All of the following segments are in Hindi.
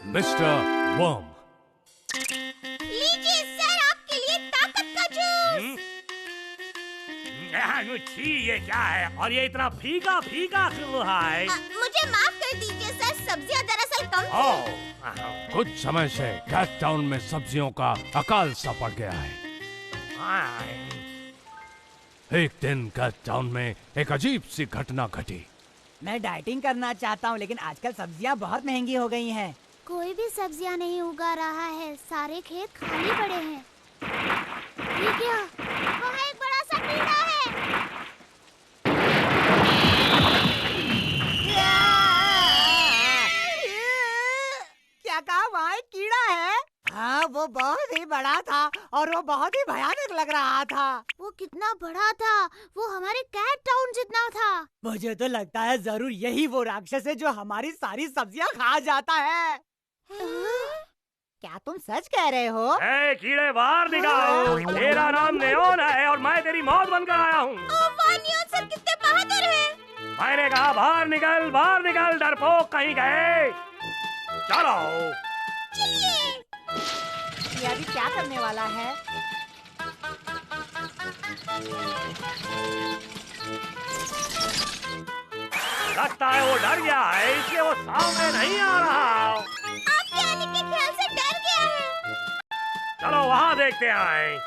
Mister worm. लीजिए सर, आपके लिए ताकत का जूस। छी, ये क्या है? और ये इतना फीका फीका क्यों है? मुझे माफ कर दीजिए सर, सब्जियां दरअसल कम थी। कुछ समय से कैट टाउन में सब्जियों का अकाल सा पड़ गया है। एक दिन कैट टाउन में एक अजीब सी घटना घटी। मैं डाइटिंग करना चाहता हूँ, लेकिन आजकल सब्जियाँ बहुत महंगी हो गई हैं। कोई भी सब्जियां नहीं उगा रहा है, सारे खेत खाली पड़े हैं। ये क्या? वहाँ एक बड़ा सा कीड़ा है। क्या कहा? वहाँ एक कीड़ा है? हाँ, वो बहुत ही बड़ा था और वो बहुत ही भयानक लग रहा था। वो कितना बड़ा था? वो हमारे कैट टाउन जितना था। मुझे तो लगता है जरूर यही वो राक्षस है जो हमारी सारी सब्जियाँ खा जाता है। क्या तुम सच कह रहे हो? ए, कीड़े बाहर निकाल। मेरा नाम नेओन है और मैं तेरी मौत बनकर आया हूँ। नियोन सर कितने बहादुर हैं। मैंने कहा बाहर निकल, डरपोक कहीं गए। चलो। ये अभी क्या करने वाला है? लगता है वो डर गया है, इसलिए वो सामने नहीं आ रहा। आपके आने के ख्याल से डर गया है। चलो वहाँ देखते हैं।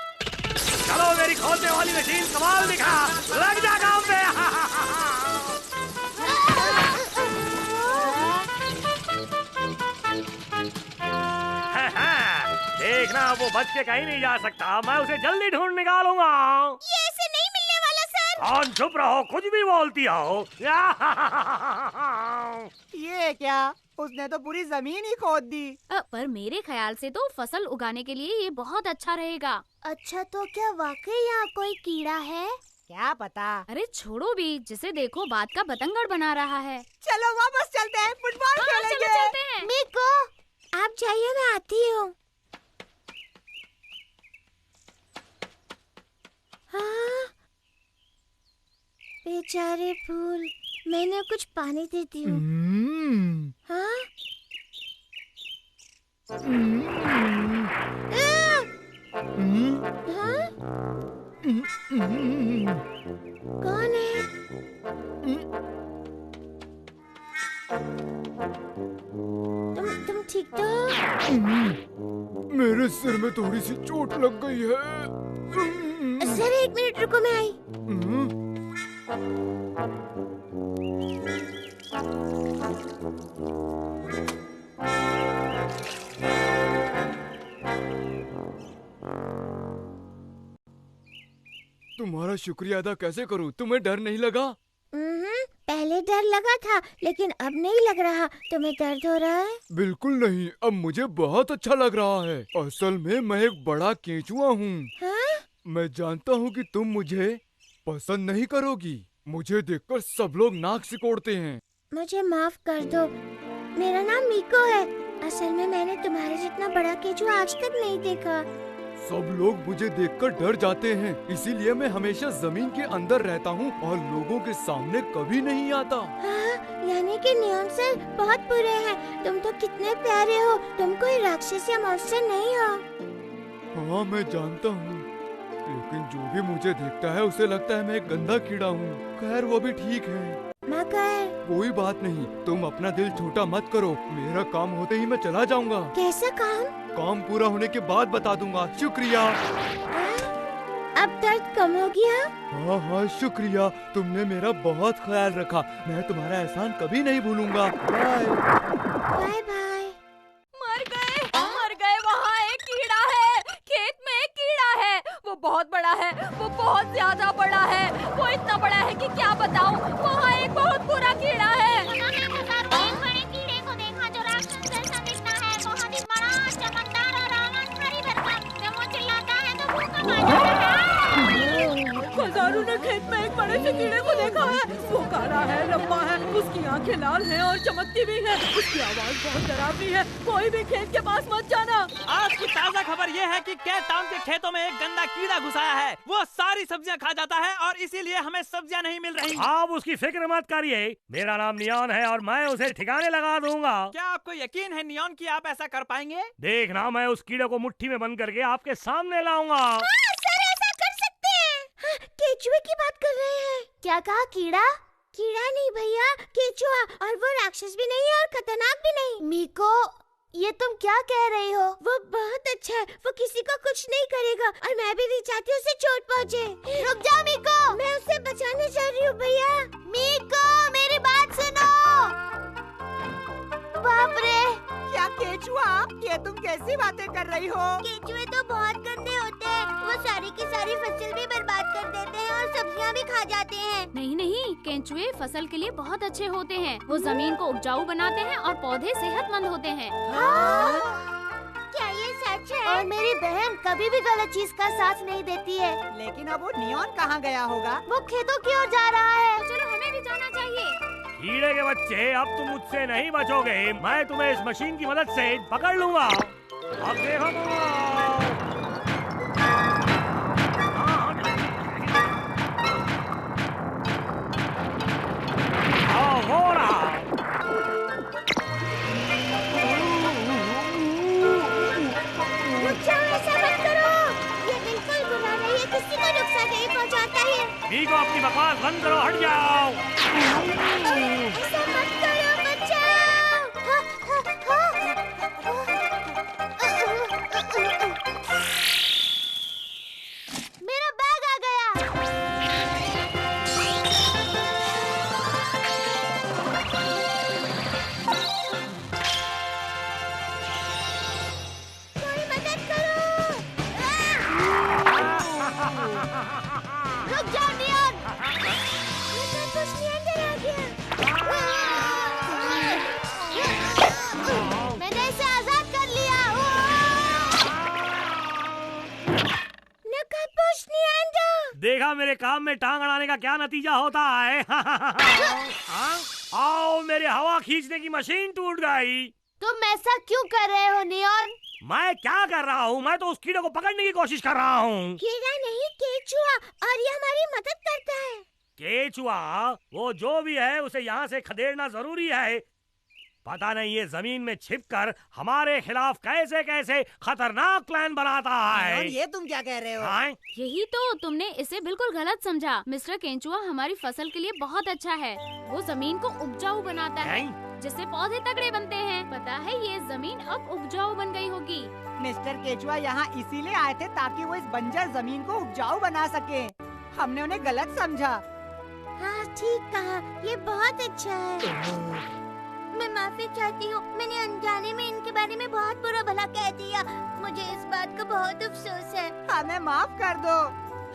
चलो, मेरी खोलने वाली मशीन कमाल दिखा। लग जा काम पे। देखना, वो बच के कहीं नहीं जा सकता। मैं उसे जल्दी ढूंढ निकालूंगा। ये ऐसे नहीं मिलने वाला सर। कौन? चुप रहो, कुछ भी बोलती हो। ये क्या? उसने तो पूरी जमीन ही खोद दी। पर मेरे ख्याल से तो फसल उगाने के लिए ये बहुत अच्छा रहेगा। अच्छा, तो क्या वाकई यहाँ कोई कीड़ा है? क्या पता। अरे छोड़ो भी, जिसे देखो बात का बतंगड़ बना रहा है। चलो वापस चलते हैं, फुटबॉल खेलेंगे। चलो चलते हैं। मीको, आप जाइए, मैं आती हूँ। हाँ, बेचारे फूल, मैंने कुछ पानी देती हूँ। हाँ? हाँ? कौन है? तुम ठीक तो हो? मेरे सिर में थोड़ी सी चोट लग गई है। सर, 1 मिनट रुको, मैं आई। तुम्हारा शुक्रिया अदा कैसे करूं? तुम्हें डर नहीं लगा? पहले डर लगा था, लेकिन अब नहीं लग रहा। तुम्हें दर्द हो रहा है? बिल्कुल नहीं, अब मुझे बहुत अच्छा लग रहा है। असल में मैं एक बड़ा केंचुआ हूँ। हाँ? मैं जानता हूँ कि तुम मुझे पसंद नहीं करोगी। मुझे देखकर सब लोग नाक सिकोड़ते हैं। मुझे माफ कर दो, मेरा नाम मीको है। असल में मैंने तुम्हारे जितना बड़ा केंचुआ आज तक नहीं देखा। सब लोग मुझे देखकर डर जाते हैं, इसीलिए मैं हमेशा जमीन के अंदर रहता हूँ और लोगों के सामने कभी नहीं आता। हाँ, यानी कि नियॉन सर बहुत बुरे हैं। तुम तो कितने प्यारे हो, तुम कोई राक्षस या मॉन्स्टर नहीं हो। हाँ, मैं जानता हूँ, लेकिन जो भी मुझे देखता है उसे लगता है मैं एक गंदा कीड़ा हूँ। खैर, वो भी ठीक है। मगर कोई बात नहीं, तुम अपना दिल छोटा मत करो। मेरा काम होते ही मैं चला जाऊंगा। कैसा काम? काम पूरा होने के बाद बता दूंगा। शुक्रिया। अब दर्द कम हो गया? हाँ हाँ, शुक्रिया, तुमने मेरा बहुत ख्याल रखा। मैं तुम्हारा एहसान कभी नहीं भूलूंगा। Bye bye bye. मर गए। वहाँ एक कीड़ा है, खेत में एक कीड़ा है। वो बहुत बड़ा है, वो बहुत ज्यादा बड़ा है। वो इतना बड़ा है कि क्या बताऊं। वहाँ एक बहुत बुरा कीड़ा है। एक बड़े कीड़े को देखा जो राक्षस जैसा दिखता है, बहुत ही बड़ा, चमकदार और आवाज भरकम। जब वो चिल्लाता है तो भूकंप आ जाता है। खजारू ने खेत में एक बड़े से कीड़े को देखा है। वो काला है, लंबा है, उसकी आंखें लाल हैं और चमकती भी हैं। उसकी आवाज बहुत डरावनी है। कोई भी खेत के पास मत जाना। आज की ताज़ा खबर ये है कि केप टाउन के खेतों में एक गंदा कीड़ा घुसाया है। वो सारी सब्जियां खा जाता है और इसीलिए हमें सब्जियां नहीं मिल रही। आप उसकी फिक्र मत करिए, मेरा नाम नियॉन है और मैं उसे ठिकाने लगा दूंगा। क्या आपको यकीन है नियॉन कि आप ऐसा कर पाएंगे? देखना, मैं उस कीड़े को मुट्ठी में बंद करके आपके सामने लाऊंगा। सर ऐसा कर सकते हैं। केचुए की बात कर रहे हैं। क्या कहा? कीड़ा? कीड़ा नहीं भैया, केचुआ। और वो राक्षस भी नहीं है और खतरनाक भी नहीं। मीको, ये तुम क्या कह रही हो? वो बहुत अच्छा है, वो किसी को कुछ नहीं करेगा और मैं भी नहीं चाहती उसे चोट पहुँचे। रुक जाओ मीको, मैं उसे बचाने जा रही हूँ भैया। मीको, मेरी बात सुनो। बाप रे, क्या केचुआ? ये तुम कैसी बातें कर रही हो? केचुए तो बहुत गंदे होते हैं। वो सारी की सारी फसल भी बर्बाद कर देते हैं और सब्जियां भी खा जाते हैं। नहीं नहीं, केंचुए फसल के लिए बहुत अच्छे होते हैं। वो जमीन को उपजाऊ बनाते हैं और पौधे सेहतमंद होते हैं। क्या ये सच है? और मेरी बहन कभी भी गलत चीज का साथ नहीं देती है। लेकिन अब वो नियॉन कहाँ गया होगा? वो खेतों की ओर जा रहा है। चलो हमें भी जाना चाहिए। कीड़े के बच्चे, अब तुम मुझसे नहीं बचोगे। मैं तुम्हें इस मशीन की मदद से पकड़ लूंगा। अब देखो तुम। हो रहा। रुक जाओ, ऐसा मत करो। ये बिल्कुल बुरा नहीं है, किसी को नुकसान नहीं पहुंचाता है। मीको, अपनी बकवास बंद करो, हट जाओ। ऐसा मत करो, बचाओ। मेरा बैग आ गया। कोई मदद करो। रुक जाओ नियॉन। ये कुछ नहीं, अंदर आ गया। मैंने इसे आजाद कर लिया। नकाबपोश नियॉन। देखा मेरे काम में टांग अड़ाने का क्या नतीजा होता है। आओ, मेरी हवा खींचने की मशीन टूट गई। तुम ऐसा क्यों कर रहे हो नियॉन? मैं क्या कर रहा हूँ? मैं तो उस कीड़े को पकड़ने की कोशिश कर रहा हूँ। कीड़ा नहीं, केचुआ, और ये हमारी मदद करता है। केचुआ, वो जो भी है उसे यहाँ से खदेड़ना जरूरी है। पता नहीं ये जमीन में छिपकर हमारे खिलाफ कैसे कैसे खतरनाक प्लान बनाता है। नियॉन, ये तुम क्या कह रहे हो? हाँ? यही तो, तुमने इसे बिल्कुल गलत समझा। मिस्टर केंचुआ हमारी फसल के लिए बहुत अच्छा है। वो जमीन को उपजाऊ बनाता है, जिससे पौधे तगड़े बनते हैं। पता है, ये जमीन अब उपजाऊ बन गई होगी। मिस्टर केचुआ यहाँ इसीलिए आए थे ताकि वो इस बंजर जमीन को उपजाऊ बना सके। हमने उन्हें गलत समझा। हाँ, ठीक कहा, ये बहुत अच्छा है। मैं माफी चाहती हूँ, मैंने अनजाने में इनके बारे में बहुत बुरा भला कह दिया। मुझे इस बात का बहुत अफसोस है। हमें माफ कर दो।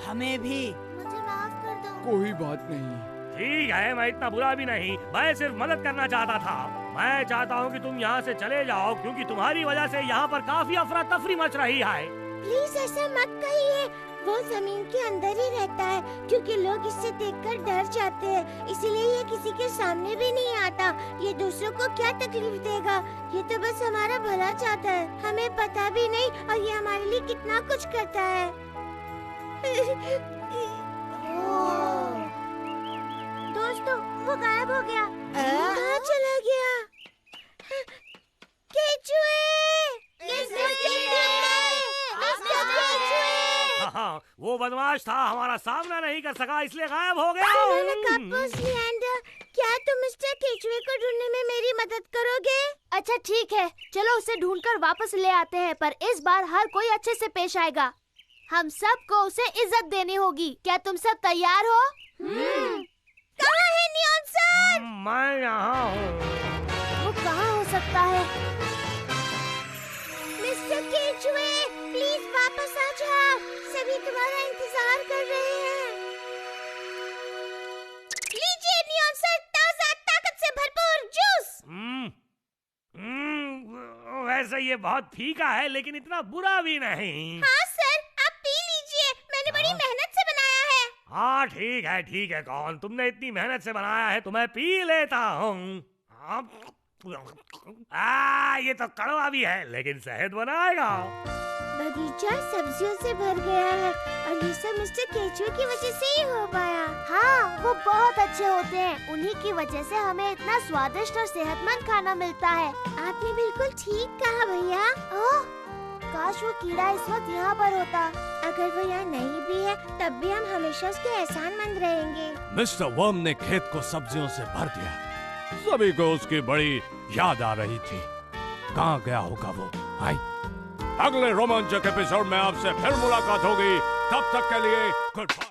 हमें भी। मुझे माफ कर दो। कोई बात नहीं। ठीक है, मैं इतना बुरा भी नहीं, मैं सिर्फ मदद करना चाहता था। मैं चाहता हूँ कि तुम यहाँ से चले जाओ, क्योंकि तुम्हारी वजह से यहाँ पर काफी अफरा तफरी मच रही है। प्लीज ऐसा मत कहिए। वो जमीन के अंदर ही रहता है, क्योंकि लोग इससे देखकर डर जाते हैं। इसीलिए ये किसी के सामने भी नहीं आता। ये दूसरों को क्या तकलीफ देगा? ये तो बस हमारा भला चाहता है। हमें पता भी नहीं, और ये हमारे लिए कितना कुछ करता है। दोस्तों, वो गायब हो गया। कहाँ चला गया? केचुए! हाँ, वो बदमाश था, हमारा सामना नहीं कर सका, इसलिए गायब हो गया। क्या तुम मिस्टर केचुए को ढूंढने में मेरी मदद करोगे? अच्छा ठीक है, चलो उसे ढूंढकर वापस ले आते हैं, पर इस बार हर कोई अच्छे से पेश आएगा। हम सबको उसे इज्जत देनी होगी। क्या तुम सब तैयार हो? कहाँ है नियॉन सर? मैं यहाँ हूँ। वो कहाँ हो सकता है? मिस्टर केचुए, प्लीज वापस आ जाओ। सभी तुम्हारा इंतजार कर रहे हैं। लीजिए नियॉन सर, ताजा ताकत से भरपूर जूस। वैसे ये बहुत फीका है, लेकिन इतना बुरा भी नहीं। हाँ सर, आप पी लीजिए। मैंने बड़ी मेहनत से बनाया है। हाँ ठीक है कौन, तुमने इतनी मेहनत से बनाया है तो मैं पी लेता हूँ। ये तो कड़वा भी है लेकिन शहद बनाएगा। बगीचा सब्जियों से भर गया है और ये सब मिस्टर केचुए की वजह से ही हो पाया। हाँ, वो बहुत अच्छे होते हैं, उन्हीं की वजह से हमें इतना स्वादिष्ट और सेहतमंद खाना मिलता है। आपने बिल्कुल ठीक कहा भैया। ओह, काश वो कीड़ा इस वक्त यहाँ पर होता। अगर वो यहाँ नहीं भी है तब भी हम हमेशा उसके एहसानमंद रहेंगे। मिस्टर वर्म ने खेत को सब्जियों से भर दिया। सभी को उसकी बड़ी याद आ रही थी। कहाँ गया होगा वो? आई अगले रोमांचक एपिसोड में आपसे फिर मुलाकात होगी। तब तक के लिए गुड बाय।